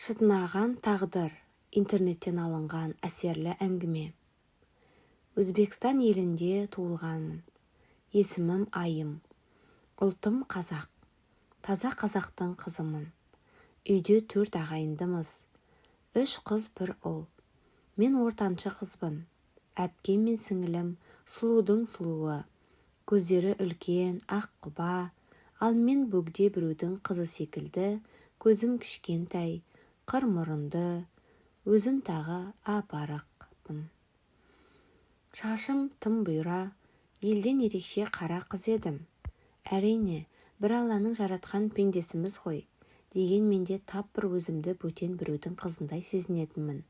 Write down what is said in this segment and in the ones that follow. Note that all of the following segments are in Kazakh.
Шытынаған тағдыр. Интернеттен алынған әсерлі әңгіме. Өзбекстан елінде туылғанмын. Есімім Айым. Ұлтым қазақ. Таза қазақтың қызымын. Үйде 4 ағайындымыз. 3 қыз, 1 ұл. Мен ортаншы қызбын. Әпкем мен сіңілім сұлудың сұлуы. Көздері үлкен, ақ құба, ал мен бөгде біреудің қызы секілді, көзім кішкентай, қыр мұрынды, өзім тағы апарықпын. Шашым тым бұйра, елден ерекше қара қыз едім. Әрине, бір Алланың жаратқан пендесіміз ғой, дегенмен де тап бір өзімді бөтен біреудің қызындай сезінетінмін.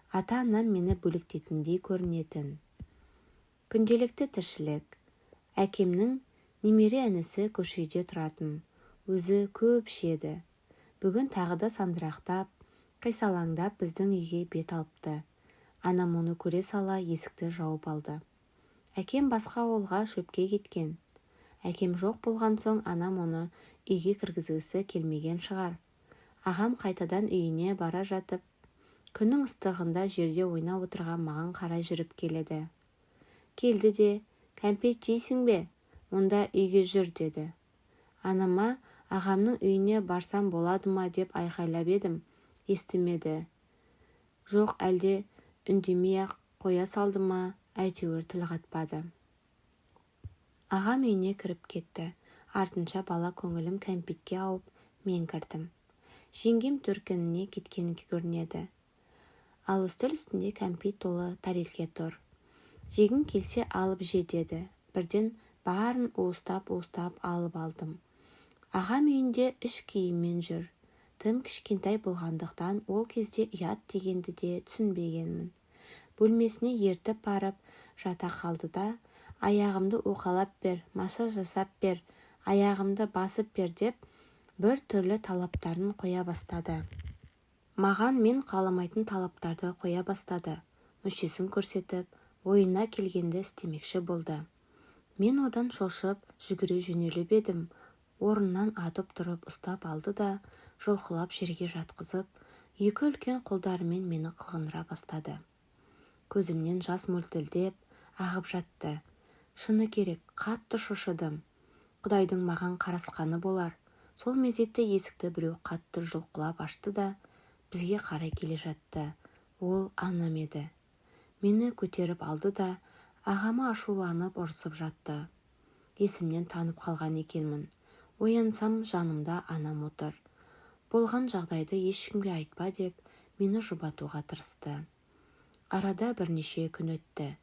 Ата-анам мені бөлектетіндей көрінетін. Күнделікті тіршілік. Әкемнің немере інісі көшеде тұратын, өзі көп ішеді. Бүгін тағы да сандырақтап, қисалаңдап біздің үйге бет алыпты. Анам оны көре сала есікті жауып алды. Әкем басқа ауылға шөпке кеткен. Әкем жоқ болған соң анам оны үйге кіргізгісі келмеген шығар. Ағам қайтадан үйіне бара жатып, күннің ыстығында жерде ойнап отырған маған қарай жүріп келеді. Келді де, «Кәмпит жейсің бе? Онда үйге жүр» деді. Анама ағамның үйіне барсам болады ма деп айқайлап едім, естімеді. Жоқ, әлде үндемей-ақ қоя салды ма, әйтеуір тіл қатпады. Ағам үйіне кіріп кетті. Артынша бала көңілім кәмпитке ауып, мен кірдім. Жеңгем төркініне кеткен көрінеді. Ал үстел үстінде кәмпит толы тарелке тұр. Жегің келсе алып же деді. Бірден барын уыстап алып алдым. Ағам үйінде іш киіммен жүр. Тым кішкентай болғандықтан ол кезде ұят дегенді де түсінбегенмін. Бөлмесіне ертіп барып жата қалды да, аяғымды уқалап бер, массаж жасап бер, аяғымды басып бер деп бір түрлі талаптарын қоя бастады. Маған мен қаламайтын талаптарды қоя бастады. Мүшесін көрсетіп, ойына келгенді істемекші болды. Мен одан шошып, жүгіре жөнеліп едім. Орыннан атып тұрып ұстап алды да, жұлқылап жерге жатқызып, 2 үлкен қолдарымен мені қылғындыра бастады. Көзімнен жас мөлтілдеп, ағып жатты. Шыны керек, қатты шошыдым. Құдайдың маған қарасқаны болар. Сол мезетте есікті біреу қатты жұлқылап ашты да, бізге қарай келе жатты. Ол анам еді. Мені көтеріп алды да, ағама ашуланып ұрсып жатты. Есімнен танып қалған екенмін. Оянсам жанымда анам отыр. Болған жағдайды ешкімге айтпа деп, мені жұбатуға тырысты. Арада бірнеше күн өтті.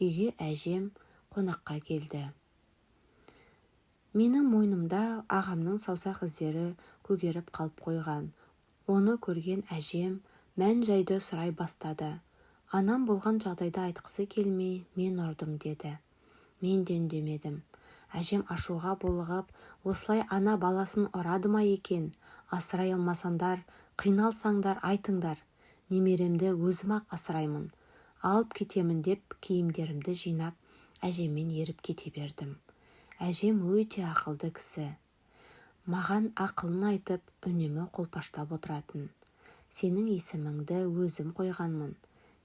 Үйге әжем қонаққа келді. Менің мойнымда ағамның саусақ іздері көгеріп қалып қойған. Оны көрген әжем мән-жайды сұрай бастады. Анам болған жағдайды айтқысы келмей, мен ұрдым деді. Мен де үндемедім. Әжем ашуға булығып, осылай ана баласын ұрады ма екен? Асырай алмасаңдар, қиналсаңдар айтыңдар. Немеремді өзім-ақ асыраймын. Алып кетемін деп киімдерімді жинап, әжеммен еріп кете бердім. Әжем өте ақылды кісі. Маған ақылын айтып, үнемі қолпаштап отыратын. Сенің есіміңді өзім қойғанмын.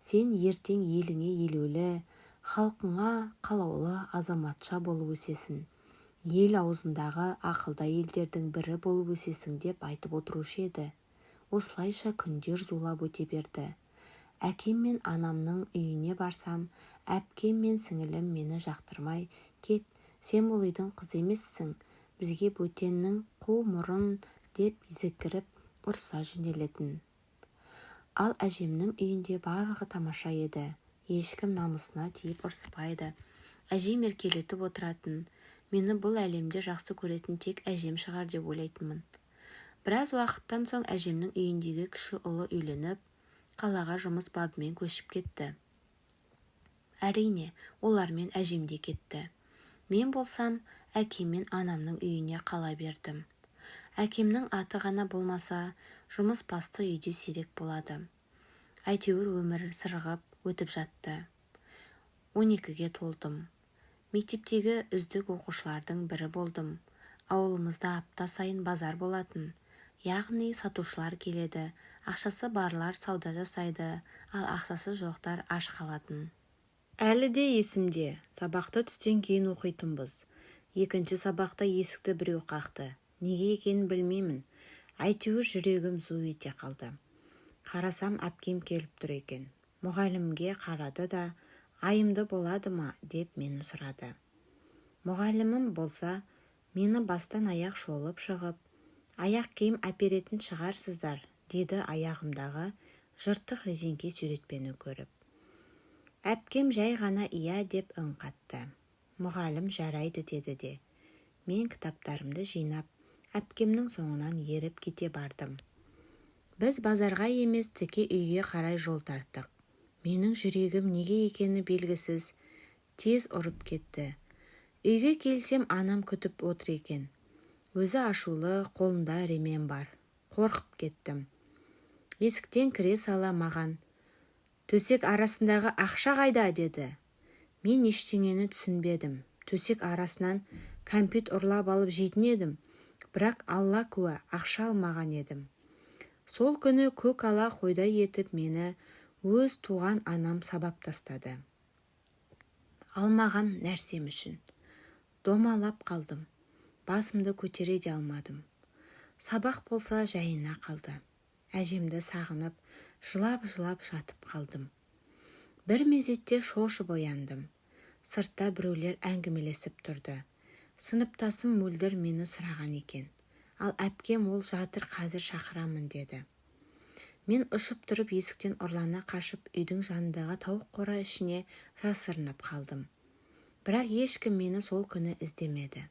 Сен ертең еліңе елеулі, халқыңа қалаулы азаматша болып өсесің. Ел аузындағы ақылды елдердің бірі болып өсесің деп айтып отырушы еді. Осылайша күндер зулап өте берді. Әкем мен анамның үйіне барсам, әпкем мен сіңілім мені жақтырмай, кет, сен бұл үйдің қызы емессің, бізге бөтеннің қу мұрын деп зікіріп ұрса жөнелетін. Ал әжемнің үйінде барлығы тамаша еді. Ешкім намысына тиіп ұрыспайды. Әжем еркелетіп отыратын. Мені бұл әлемде жақсы көретін тек әжем шығар деп ойлайтынмын. Біраз уақыттан соң әжемнің үйіндегі кіші ұлы үйленіп, қалаға жұмыс бабымен көшіп кетті. Әрине, олармен әжем де кетті. Мен болсам, әкем мен анамның үйіне қала бердім. Әкемнің аты ғана болмаса, жұмыс басты үйде сирек болады. Әйтеуір өмір сырғып өтіп жатты. 12-ге толдым. Мектептегі үздік оқушылардың бірі болдым. Ауылымызда апта сайын базар болатын. яғни сатушылар келеді, ақшасы барлар сауда жасайды, ал ақшасы жоқтар аш қалатын. Әлі де есімде, сабақты түстен кейін оқитынбыз. Екінші сабақта есікті біреу қақты. Неге екенін білмеймін. Әйтеуір жүрегім зу ете қалды. Қарасам, әпкем келіп тұр екен. Мұғалімге қарады да, айымды болады ма деп мені сұрады. Мұғалімім болса, мені бастан аяқ шолып шығып, аяқ киім әперетін шығарсыздар, деді аяғымдағы жыртық резеңке суретпені көріп. Әпкем жай ғана ия деп үн қатты. Мұғалім жарайды деді де. Мен кітаптарымды жинап, әпкемнің соңынан еріп кете бардым. Біз базарға емес, тіке үйге қарай жол тарттық. Менің жүрегім неге екені белгісіз, тез ұрып кетті. Үйге келсем, анам күтіп отыр екен. Өзі ашулы, қолында ремен бар. Қорқып кеттім. Есіктен кіре сала маған: «Төсек арасындағы ақша қайда?» деді. Мен ештеңені түсінбедім. Төсек арасынан кәмпит ұрлап алып жейтін едім, бірақ Алла куә, ақша алмаған едім. Сол күні көк ала қойдай етіп мені өз туған анам сабап тастады. Алмаған нәрсем үшін. Домалап қалдым. Басымды көтере де алмадым. Сабақ болса жайына қалды. Әжемді сағынып, жылап-жылап жатып қалдым. Бір мезетте шошып ояндым. Сыртта біреулер әңгімелесіп тұрды. Сыныптасым мөлдір мені сұраған екен. Ал әпкем ол жатыр, қазір шақырамын деді. Мен ұшып тұрып есіктен ұрлана қашып үйдің жанындағы тауық қора ішіне жасырынып қалдым. Бірақ ешкім мені сол күні іздемеді.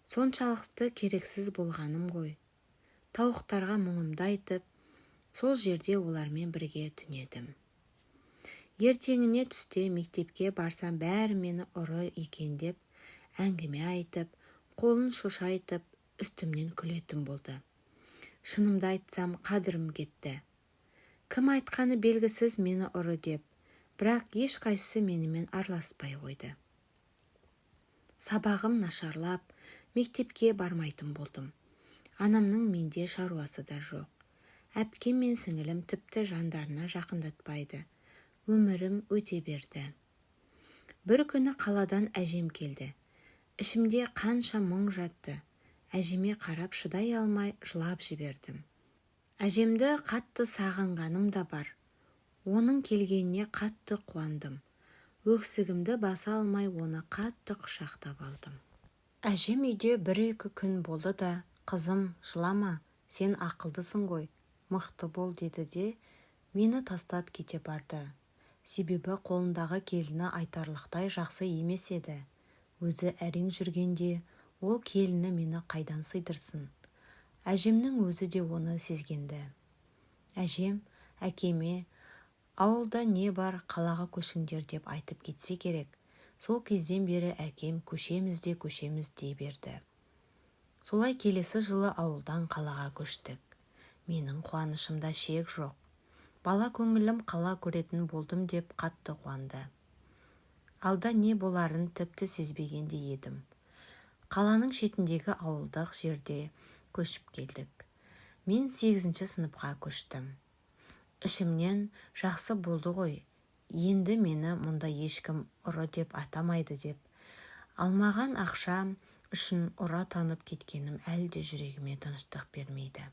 Соншалықты керексіз болғаным ғой. Тауықтарға мұңымды айтып, сол жерде олармен бірге түнедім. Ертеңіне түсте мектепке барсам, бәрі мені ұры екен деп әңгіме айтып, қолын шошайтып, үстімнен күлетін болды. Шынымды айтсам, қадірім кетті. Кім айтқаны белгісіз мені ұры деп, бірақ ешқайсысы менімен араласпай қойды. Сабағым нашарлап, мектепке бармайтын болдым. Анамның менде шаруасы да жоқ. Әпкем мен сіңілім тіпті жандарына жақындатпайды. Өмірім өте берді. Бір күні қаладан әжем келді. Ішімде қанша мұң жатты. Әжеме қарап шыдай алмай жылап жібердім. Әжемді қатты сағынғаным да бар. Оның келгеніне қатты қуандым. Өксігімді баса алмай оны қатты құшақтап алдым. Әжем үйде 1-2 күн болды да, «Қызым, жылама, сен ақылдысың ғой, мықты бол» деді де мені тастап кете барды. Себебі қолындағы келіні айтарлықтай жақсы емес еді. Өзі әрең жүргенде ол келіні мені қайдан сыйдырсын. Әжемнің өзі де оны сезгенді. Әжем әкеме ауылда не бар, қалаға көшіңдер деп айтып кетсе керек. Сол кезден бері әкем көшеміз дей берді. Солай келесі жылы ауылдан қалаға көштік. Менің қуанышымда шек жоқ. Бала көңілім қала көретін болдым деп қатты қуанды. Алда не боларын тіпті сезбегенде едім. Қаланың шетіндегі ауылдық жерде көшіп келдік. Мен 8-ші сыныпқа көштім. Ішімнен жақсы болды ғой, енді мені мұнда ешкім ұры деп атамайды деп. Алмаған ақшам үшін ұра танып кеткенім әлде жүрегіме тыныштық бермейді.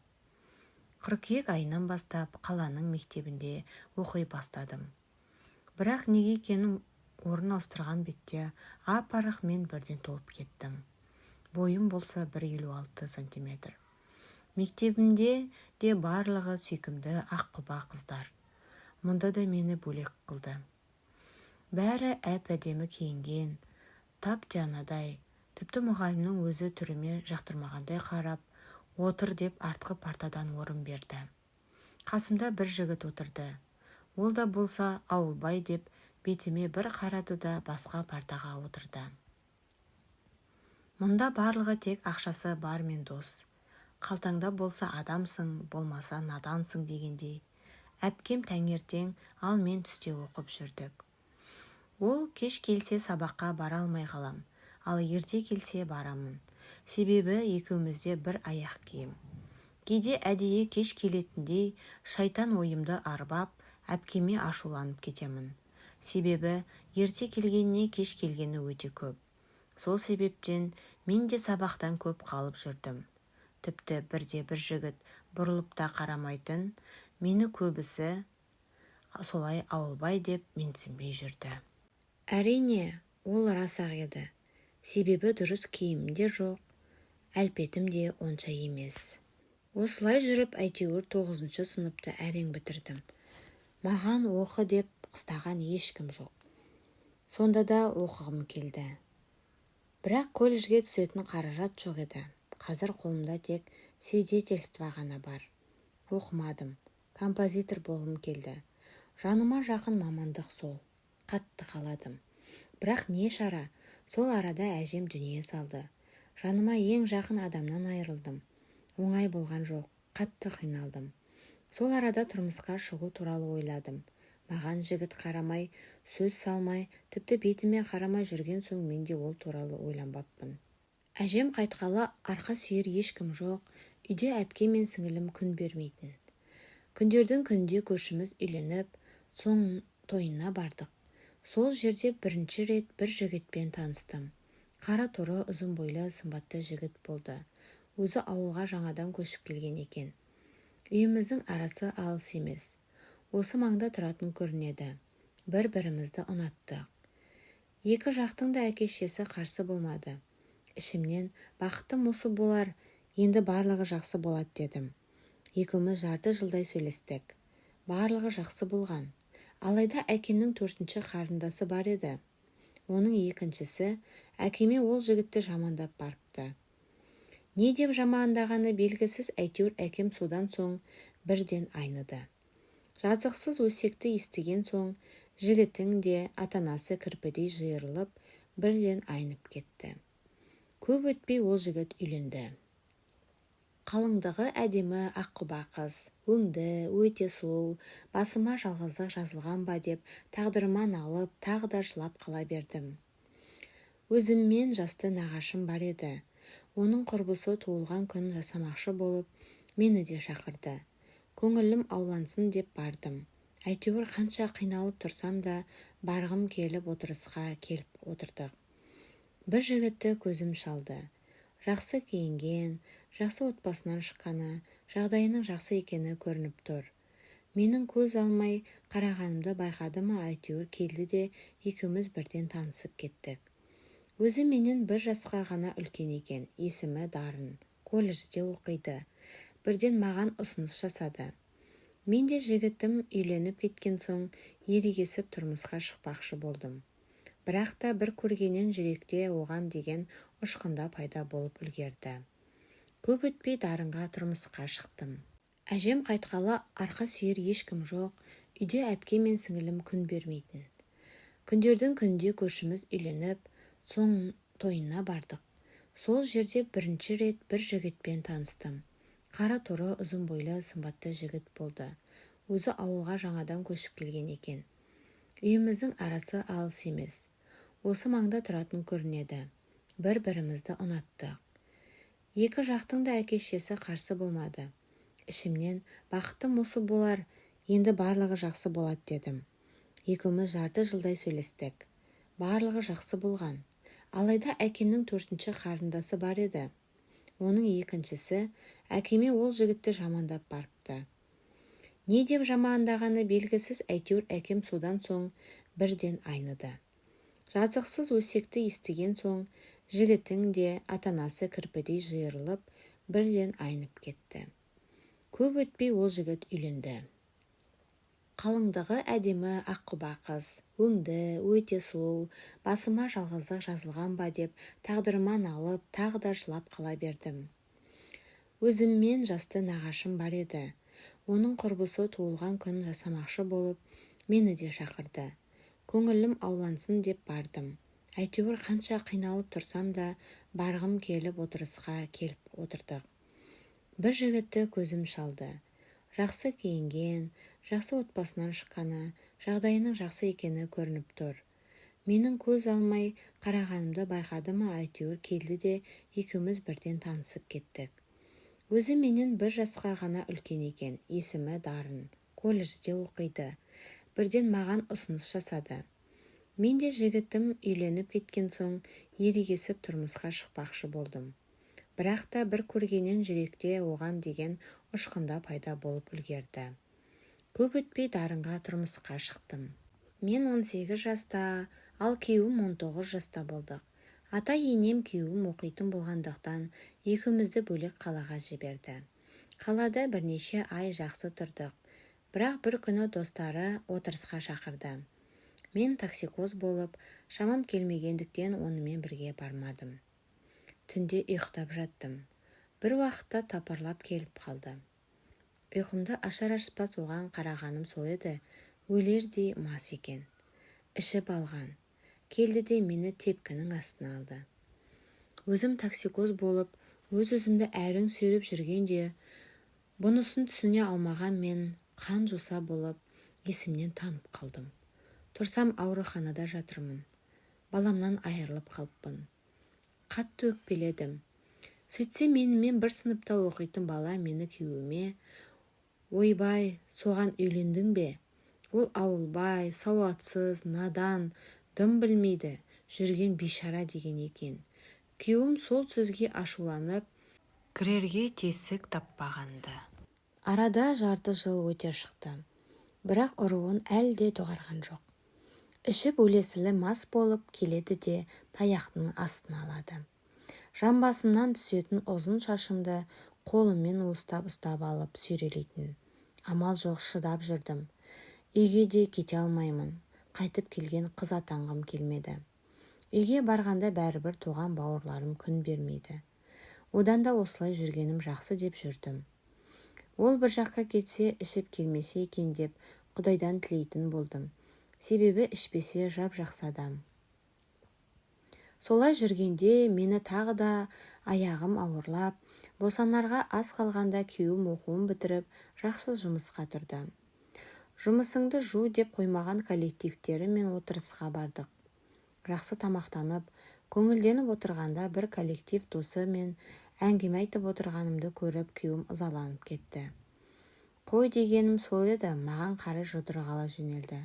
Қыркүйек айынан бастап қаланың мектебінде оқи бастадым. Бірақ неге екенін орын ауыстырған бетте ап-арық мен бірден толып кеттім. Бойым болса 1,56 сантиметр. Мектебімде де барлығы сүйкімді аққұба қыздар. Мұнда да мені бөлек қылды. Бәрі әп-әдемі киінген, тап-тиянадай, тіпті мұғалімнің өзі түріме жақтырмағандай қарап, отыр деп артқы партадан орын берді. Қасымда бір жігіт отырды. Ол да болса ауылбай деп бетіме бір қарады да басқа партаға отырды. Мұнда барлығы тек ақшасы бар мен дос. Қалтаңда болса адамсың, болмаса надансың дегендей. Әпкем таңертең, ал мен түсте оқып жүрдік. Ол кеш келсе сабаққа бара алмай қалам, ал ерте келсе барамын. Себебі екеумізде бір аяқ киім. Кейде әдейі кеш келетіндей шайтан ойымды арбап, әпкеме ашуланып кетемін. Себебі ерте келгеніне кеш келгені өте көп. Сол себептен мен де сабақтан көп қалып жүрдім. Тіпті бірде-бір жігіт бұрылып та қарамайтын, мені көбісі солай ауылбай деп менсінбей жүрді. Әрине, ол рас-ақ еді. Себебі дұрыс киімім де жоқ, әлпетім де онша емес. Осылай жүріп әйтеуір 9 сыныпты әрең бітірдім. Маған оқы деп қыстаған ешкім жоқ. Сонда да оқығым келді. Бірақ колледжге түсетін қаражат жоқ еді. Қазір қолымда тек свидетельство ғана бар. Оқымадым. Композитор болғым келді. Жаныма жақын мамандық сол. Қатты қаладым. Бірақ не шара, сол арада әжем дүние салды. Жаныма ең жақын адамнан айырылдым. Оңай болған жоқ, қатты қиналдым. Сол арада тұрмысқа шығу туралы ойладым. Маған жігіт қарамай, сөз салмай, тіпті бетіме қарамай жүрген соң мен де ол туралы ойланбаппын. Әжем қайтқалы арқа сүйер ешкім жоқ, үйде әпке мен сіңілім күн бермейтін. Күндердің күнде көршіміз үйленіп, соң тойына бардық. Сол жерде бірінші рет бір жігітпен таныстым. Қара торы, ұзын бойлы, сымбатты жігіт болды. Өзі ауылға жаңадан көшіп келген екен. Үйіміздің арасы алыс емес. Осы маңда тұратын көрінеді. Бір-бірімізді ұнаттық. Екі жақтың да әке-шешесі қарсы болмады. Ішімнен бақытым осы болар, енді барлығы жақсы болады дедім. Екеуміз жарты жылдай сөйлестік. Барлығы жақсы болған. Алайда әкемнің 4-ші қарындасы бар еді. Оның екіншісі әкеме ол жігітті жамандап барыпты. Не деп жамандағаны белгісіз, әйтеуір әкем содан соң бірден айныды. Жазықсыз өсекті естіген соң жігіттің де атанасы кірпідей жиырылып, бірден айнып кетті. Көп өтпей ол жігіт үйленді. Қалыңдығы әдемі аққұба қыз, өңді, өте сұлу, басыма жалғыздық жазылған ба деп тағдырыма налып, тағы да жылап қала бердім. Өзіммен жасты нағашым бар еді. Оның құрбысы туылған күн жасамақшы болып, мені де шақырды. Көңілім аулансын деп бардым. Әйтеуір қанша қиналып тұрсам да, барғым келіп отырысқа келіп отырдық. Бір жігітті көзім шалды. Жақсы киінген, жақсы отбасынан шыққаны, жағдайының жақсы екені көрініп тұр. Менің көз алмай қарағанымды байқады ма, әйтеуір келді де екеуміз бірден танысып кеттік. Өзі менен бір жасқа ғана үлкен екен, есімі Дарын, колледжде оқиды. Бірден маған ұсыныс жасады. Мен де жігітім үйленіп кеткен соң ерегесіп тұрмысқа шықпақшы болдым. Бірақ та бір көргеннен жүректе оған деген ұшқында пайда болып үлгерді. Көп өтпей Дарынға тұрмысқа шықтым. Әжем қайтқалы арқа сүйер ешкім жоқ, үйде әпке мен сіңілім күн бермейтін. Күндердің күнде көршіміз үйленіп, соң тойына бардық. Сол жерде бірінші рет бір жігітпен таныстым. Қара торы, ұзын бойлы, сымбатты жігіт болды. Өзі ауылға жаңадан көшіп келген екен. Үйіміздің арасы алыс емес. Осы маңда тұратын көрінеді. Бір-бірімізді ұнаттық. Екі жақтың да әке-шешесі қарсы болмады. Ішімнен бақытым осы болар, енді барлығы жақсы болады дедім. Екеуміз жарты жылдай сөйлестік. Барлығы жақсы болған. Алайда әкемнің 4-ші қарындасы бар еді. Оның екіншісі әкеме ол жігітті жамандап барыпты. Не деп жамандағаны белгісіз, әйтеуір әкем содан соң бірден айныды. Жазықсыз өсекті естіген соң жігіттің де атанасы кірпідей жиырылып, бірден айнып кетті. Көп өтпей ол жігіт үйленді. Қалыңдығы әдемі аққұба қыз, өңді, өте сұлу, басыма жалғыздық жазылған ба деп тағдырыма налып, тағы да жылап қала бердім. Өзіммен жасты нағашым бар еді. Оның құрбысы туылған күн жасамақшы болып, мені де шақырды. Көңілім аулансын деп бардым. Әйтеуір қанша қиналып тұрсам да, барғым келіп отырысқа келіп отырдық. Бір жігітті көзім шалды. Жақсы киінген, жақсы отбасынан шыққаны, жағдайының жақсы екені көрініп тұр. Менің көз алмай қарағанымды байқады ма, әйтеуір келді де екеуміз бірден танысып кеттік. Өзі менен 1 жасқа ғана үлкен екен, есімі Дарын, колледжде оқиды. Бірден маған ұсыныс жасады. Мен де жігітім үйленіп кеткен соң ерегесіп тұрмысқа шықпақшы болдым. Бірақ та бір көргеннен жүректе оған деген ұшқында пайда болып үлгерді. Көп өтпей Дарынға тұрмысқа шықтым. Мен 18 жаста, ал күйеуім 19 жаста болдық. Ата-енем күйеуім оқитын болғандықтан екеумізді бөлек қалаға жіберді. Қалада бірнеше ай жақсы тұрдық. Бірақ бір күні достары отырысқа шақырды. Мен токсикоз болып, шамам келмегендіктен онымен бірге бармадым. Түнде ұйықтап жаттым. Бір уақытта тапырлап келіп қалды. Ұйқымда ашар-ашпас оған қарағаным сол еді, өлердей мас екен. Ішіп алған. Келді де мені тепкінің астына алды. Өзім токсикоз болып, өз-өзімді әрең сүйреп жүргенде, бұнысын түсіне алмаған мен қан жоса болып, есімнен танып қалдым. Тұрсам ауруханада жатырмын. Баламнан айырылып қалыппын. Қатты өкпеледім. Сөйтсе менімен бір сыныпта оқитын бала мені күйеуіме, ойбай, соған үйлендің бе? Ол ауылбай, сауатсыз, надан, дым білмейді, жүрген бейшара деген екен. Күйеуім сол сөзге ашуланып, кірерге тесік таппағанды. Арада жарты жыл өте шықты. Бірақ ұруын әлде доғарған жоқ. Ішіп өлесілі мас болып келеді де таяқтың астына алады. Жамбасымнан түсетін ұзын шашымды қолыммен ұстап алып сүйрелейтін. Амал жоқ, шыдап жүрдім. Үйге де кете алмаймын. Қайтып келген қыз атанғым келмеді. Үйге барғанда бәрібір туған бауырларым күн бермейді. Одан да осылай жүргенім жақсы деп жүрдім. Ол бір жаққа кетсе, ішіп келмесе екен деп Құдайдан тілейтін болдым. Себебі ішпесе жап-жақсы адам. Солай жүргенде мені тағы да аяғым ауырлап, босанарға аз қалғанда күйеуім оқуын бітіріп, жақсы жұмысқа тұрды. Жұмысыңды жу деп қоймаған коллективтері мен отырысқа бардық. Жақсы тамақтанып, көңілденіп отырғанда бір коллектив досы мен әңгіме айтып отырғанымды көріп, күйеуім ызаланып кетті. Қой дегенім сол еді, маған қарай жұдырығала жөнелді.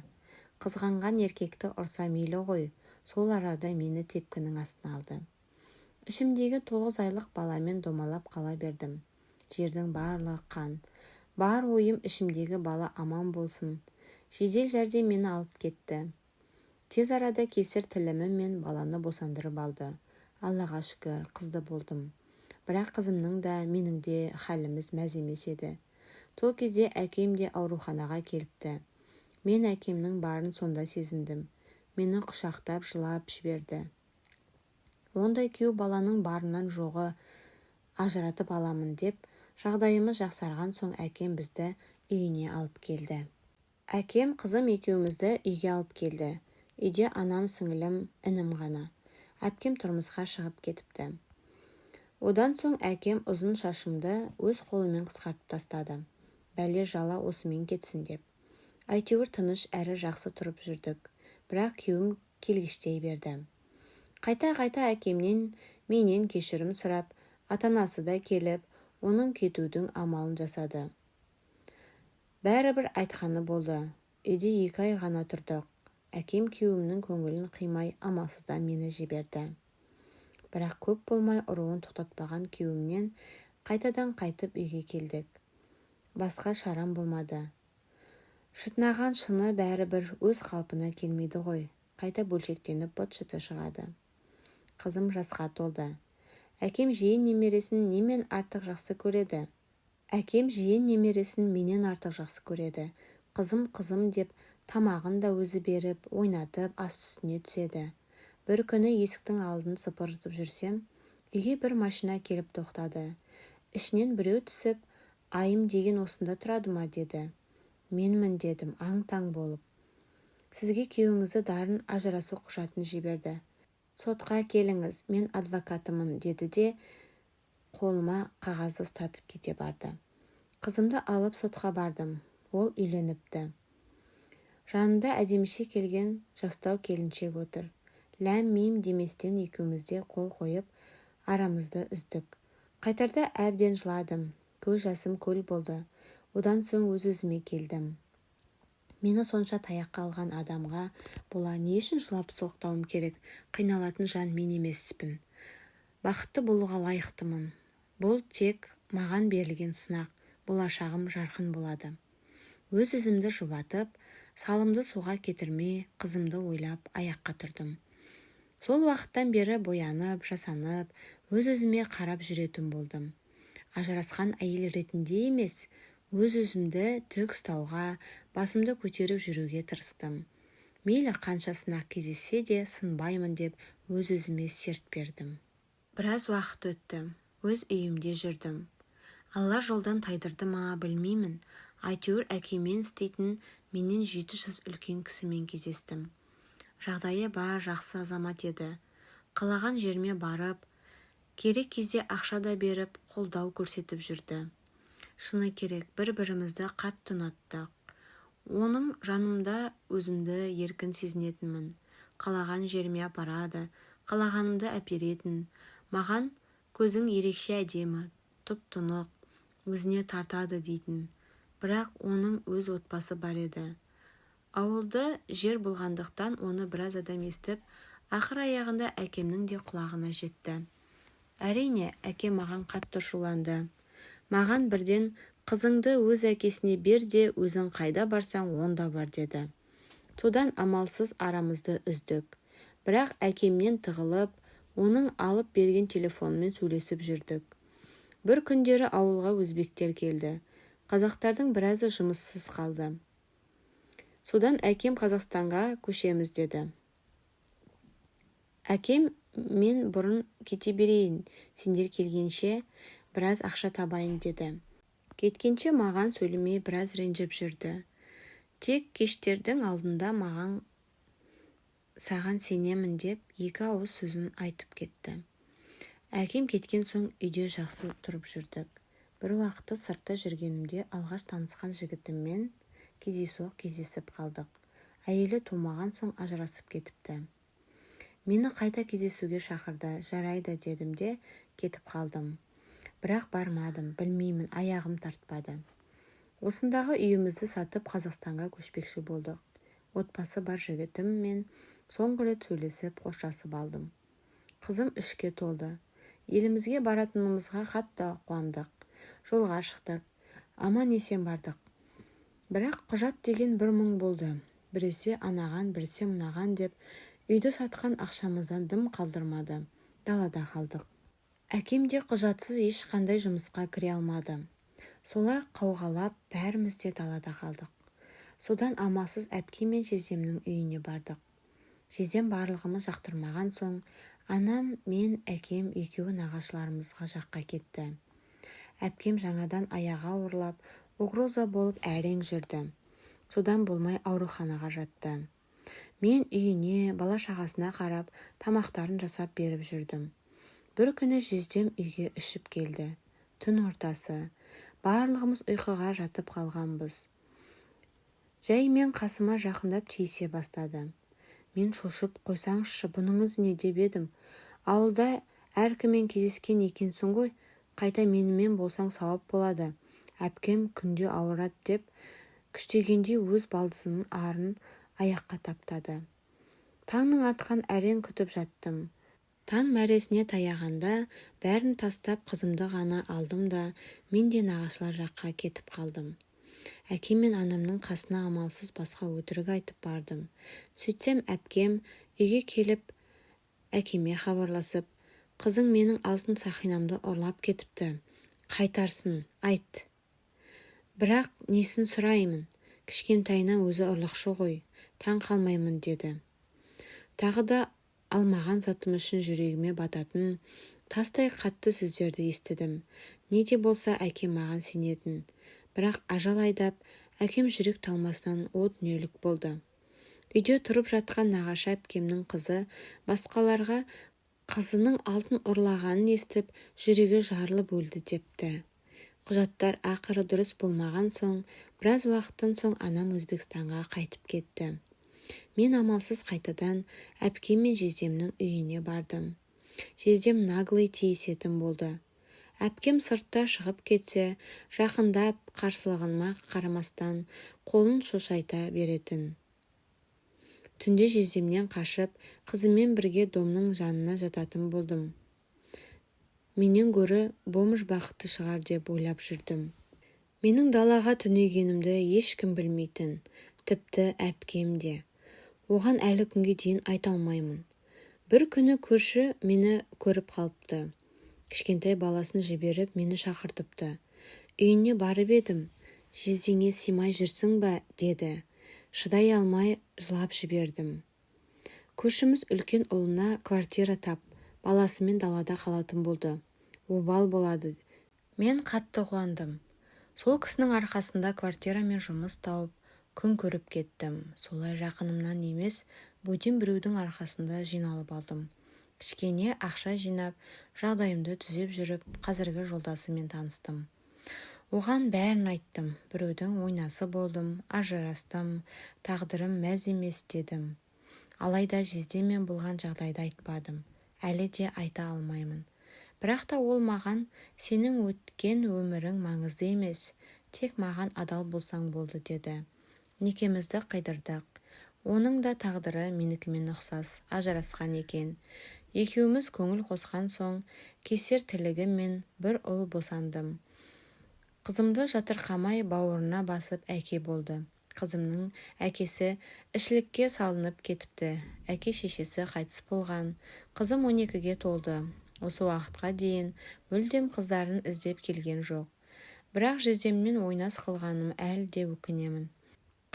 Қызғанған еркекті ұрса мейлі ғой, сол арада мені тепкінің астына алды. Ішімдегі 9 айлық баламен домалап қала бердім. Жердің барлығы қан. Бар ойым ішімдегі бала аман болсын. Жедел жәрдем мені алып кетті. Тез арада кесір тілімі мен баланы босандырып алды. Аллаға шүкір, қызды болдым. Бірақ қызымның да, менің де халіміз мәз емес еді. Сол кезде әкем де ауруханаға келіпті. Мен әкемнің барын сонда сезіндім. Мені құшақтап жылап жіберді. Ондай күйеу баланың барынан жоғы ажыратып аламын деп, жағдайымыз жақсарған соң әкем бізді үйіне алып келді. Әкем қызым екеумізді үйге алып келді. Үйде анам, сіңілім, інім ғана. Әпкем тұрмысқа шығып кетіпті. Одан соң әкем ұзын шашымды өз қолымен қысқартып тастады. Бәле жала осымен кетсін деп. Әйтеуір тыныш әрі жақсы тұрып жүрдік. Бірақ күйеуім келгіштей берді. Қайта-қайта әкемнен менен кешірім сұрап, ата-анасы да келіп, оның кетудің амалын жасады. Бәрібір айтқаны болды. Үйде 2 ай ғана тұрдық. Әкем күйеуімнің көңілін қимай, амалсыздан мені жіберді. Бірақ көп болмай ұруын тоқтатпаған күйеуімнен қайтадан қайтып үйге келдік. Басқа шарам болмады. Шытнаған шыны бәрібір өз қалпына келмейді ғой. Қайта бөлшектеніп быт-шыты шығады. Қызым жасқа толды. Әкем жиен немересін немен артық жақсы көреді? менен артық жақсы көреді. Қызым деп тамағын да өзі беріп, ойнатып, ас үстіне түседі. Бір күні есіктің алдын сыпыртып жүрсем, үйге бір машина келіп тоқтады. Ішінен біреу түсіп, айым деген осында тұрады ма деді. Менмін дедім, аң-таң болып. Сізге күйеуіңізді Дарын ажырасу құжатын жіберді. Сотқа келіңіз, мен адвокатымын деді де қолыма қағазды ұстатып кете барды. Қызымды алып сотқа бардым. Ол үйленіпті. Жанында әдеміше келген жастау келіншек отыр. Ләм-мим деместен екеумізде қол қойып, арамызды үздік. Қайтарда әбден жыладым. Көз жасым көл болды. Одан соң өз-өзіме келдім. Мені сонша таяққа алған адамға бола не үшін жылап соқтауым керек? Қиналатын жан мен емеспін. Бақытты болуға лайықтымын. Бұл тек маған берілген сынақ. Болашағым жарқын болады. Өз-өзімді жұбатып, салымды суға кетірмей, қызымды ойлап аяққа тұрдым. Сол уақыттан бері боянып, жасанып, өз-өзіме қарап жүретін болдым. Ажырасқан әйел ретінде емес, өз-өзімді тік ұстауға, басымды көтеріп жүруге тырыстым. Мейлі қанша сынақ кездессе де сынбаймын деп өз-өзіме серт бердім. Біраз уақыт өтті. Өз үйімде жүрдім. Алла жолдан тайдырды ма білмеймін. Әйтеуір әкеммен істейтін менен 7 жас үлкен кісімен кездестім. Жағдайы бар жақсы азамат еді. Қалаған жеріме барып, керек кезде ақша да беріп, қолдау көрсетіп жүрді. Шыны керек, бір-бірімізді қатты ұнаттық. Оның жанымда өзімді еркін сезінетінмін. Қалаған жеріме апарады, қалағанымды әперетін. Маған көзің ерекше әдемі, тұп-тұнық, өзіне тартады дейтін. Бірақ оның өз отбасы бар еді. Ауылды жер болғандықтан оны біраз адам естіп, ақыр аяғында әкемнің де құлағына жетті. Әрине, әкем маған қатты шуланды. Маған бірден қызыңды өз әкесіне бер де, өзің қайда барсаң онда бар деді. Содан амалсыз арамызды үздік. Бірақ әкемнен тығылып, оның алып берген телефонмен сөйлесіп жүрдік. Бір күндері ауылға өзбектер келді. Қазақтардың біразы жұмыссыз қалды. Содан әкем Қазақстанға көшеміз деді. Әкем, мен бұрын кете берейін, сендер келгенше біраз ақша табайын деді. Кеткенше маған сөйлемей біраз ренжіп жүрді. Тек кештердің алдында маған саған сенемін деп 2 ауыз сөзін айтып кетті. Әкем кеткен соң үйде жақсы тұрып жүрдік. Бір уақытта сыртта жүргенімде алғаш танысқан жігітіммен кездесіп қалдық. Әйелі тумаған соң ажырасып кетіпті. Мені қайта кездесуге шақырды, жарайды дедім де кетіп қалдым. Бірақ бармадым, білмеймін, аяғым тартпады. Осындағы үйімізді сатып Қазақстанға көшпекші болдық. Отбасы бар жігітіммен соңғы рет сөйлесіп қоштасып алдым. Қызым 3-ке толды. Елімізге баратынымызға қатты қуандық. Жолға шықтық, аман-есен бардық. Бірақ құжат деген бір мұң болды. Біресе анаған, біресе мынаған деп, үйді сатқан ақшамыздан дым қалдырмады. Далада қалдық. Әкем де құжатсыз ешқандай жұмысқа кіре алмады. Солай қауғалап, бәріміз де далада қалдық. Содан амалсыз әпкем мен жездемнің үйіне бардық. Жездем барлығымыз жақтырмаған соң, анам, мен, әкем екеуі нағашыларымызға жаққа кетті. Әпкем жаңадан аяғы ауырлап, угроза болып әрең жүрді. Содан болмай ауруханаға жатты. Мен үйіне, бала-шағасына қарап, тамақтарын жасап беріп жүрдім. Бір күні жездем үйге ішіп келді. Түн ортасы. Барлығымыз ұйқыға жатып қалғанбыз. Жай мен қасыма жақындап тиісе бастады. Мен шошып, қойсаңызшы, бұныңыз не деп едім. Ауылда әркіммен кездескен екенсің ғой, қайта менімен болсаң сауап болады. Әпкем күнде ауырады деп, күштегенде өз балдызының арын аяққа таптады. Таңның атқан әрең күтіп жаттым. Таң мәресіне таяғанда бәрін тастап қызымды ғана алдым да, мен де нағашылар жаққа кетіп қалдым. Әкем мен анамның қасына амалсыз басқа өтірік айтып бардым. Сөйтсем әпкем үйге келіп, әкеме хабарласып, қызың менің алтын сақинамды ұрлап кетіпті. Қайтарсын, айт. Бірақ несін сұраймын? Кішкентайынан өзі ұрлықшы ғой, таң қалмаймын деді. Тағы да алмаған затым үшін жүрегіме бататын, тастай қатты сөздерді естідім. Не де болса әкем маған сенетін. Бірақ ажал айдап, әкем жүрек талмасынан о дүниелік болды. Үйде тұрып жатқан нағашы әпкемнің қызы басқаларға қызының алтын ұрлағанын естіп, жүрегі жарылып өлді депті. Құжаттар ақыры дұрыс болмаған соң, біраз уақыттан соң анам Өзбекстанға қайтып кетті. Мен амалсыз қайтадан әпкем мен жездемнің үйіне бардым. Жездем наглый тиісетін болды. Әпкем сыртта шығып кетсе, жақындап қарсылығыма қарамастан қолын шошайта беретін. Түнде жездемнен қашып, қызыммен бірге домның жанына жататын болдым. Менен гөрі бомж бақытты шығар деп ойлап жүрдім. Менің далаға түнегенімді ешкім білмейтін, тіпті әпкем де. Оған әлі күнге дейін айта алмаймын. Бір күні көрші мені көріп қалыпты. Кішкентай баласын жіберіп мені шақыртыпты. Үйіне барып едім. Жездеңе симай жүрсің ба, деді. Шыдай алмай жылап жібердім. Көршіміз үлкен ұлына квартира тап, баласымен далада қалатын болды. Обал болады. Мен қатты қуандым. Сол кісінің арқасында квартира мен жұмыс тауып, күн көріп кеттім. Солай жақынымнан емес, бөтен біреудің арқасында жиналып алдым. Кішкене ақша жинап, жағдайымды түзеп жүріп, қазіргі жолдасыммен таныстым. Оған бәрін айттым. Біреудің ойнасы болдым, ажырастым, тағдырым мәз емес дедім. Алайда жездеммен болған жағдайды айтпадым. Әлі де айта алмаймын. Бірақ та ол маған, сенің өткен өмірің маңызды емес, тек маған адал болсаң болды деді. Некемізді қидырдық. Оның да тағдыры менікімен ұқсас, ажырасқан екен. Екеуміз көңіл қосқан соң, кесер тілігіммен бір ұл босандым. Қызымды жатырқамай бауырына басып әке болды. Қызымның әкесі ішілікке салынып кетіпті. Әке-шешесі қайтыс болған. Қызым 12-ге толды. Осы уақытқа дейін мүлдем қыздарын іздеп келген жоқ. Бірақ жездеммен ойнас қылғаным әлі де өкінемін.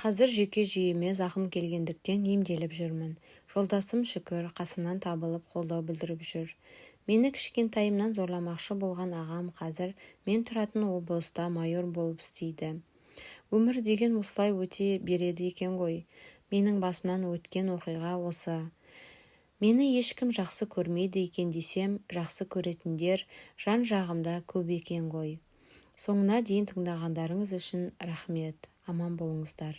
Қазір жүйке жүйеме зақым келгендіктен емделіп жүрмін. Жолдасым шүкір қасымнан табылып қолдау білдіріп жүр. Мені кішкентайымнан зорламақшы болған ағам қазір мен тұратын облыста майор болып істейді. Өмір деген осылай өте береді екен ғой. Менің басымнан өткен оқиға осы. Мені ешкім жақсы көрмейді екен десем, жақсы көретіндер жан-жағымда көп екен ғой. Соңына дейін тыңдағандарыңыз үшін рахмет. Аман болыңыздар.